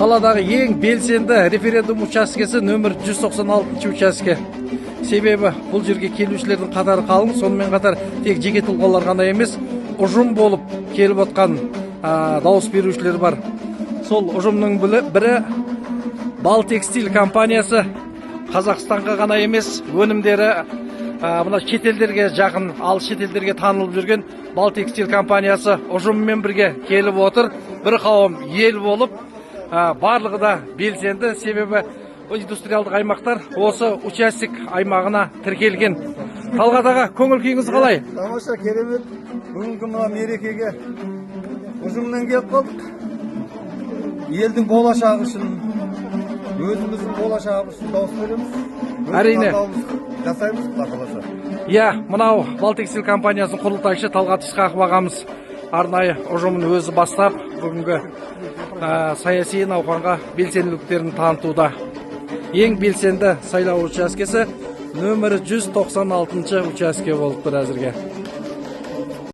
қаладағы ең белсенді референдум учаскесі нөмір 196 учаске. Себебі бұл жерге келушілердің қатары қалың, сонымен қатар тек жеке тұлғалар ғана емес, ұжым болып келіп отқан дауыс берушілер бар. Сол ұжымның бірі Балтекстиль компаниясы. Қазақстанға ғана емес, өнімдері мына шетелдерге жақын, ал шетелдерге танылып жүрген Балтекстиль компаниясы ұжыммен бірге келіп отыр. Бір қауым ел болып, барлығы да белсенді, себебі индустриалдық аймақтар осы участок аймағына тіркелген. Талғат аға, көңіл күйіңіз қалай? Тамаша, керемет. Бүгінгі мына мерекеге ұжыммен келіп қалдық. Елдің болашағы үшін, өзіміздің болашағы үшін дауыс береміз. Әрине. Жасаймыз, қаласа. Иә, мынау Балтекстиль компаниясының құрылтайшы Талғат Исқақов ағамыз арнайы ұжымын өзі бастап, бүгінгі саяси науқанға белсенділіктерін танытуда. Ең белсенді сайлау учаскесі нөмірі 196 учаске болып тұр әзірге.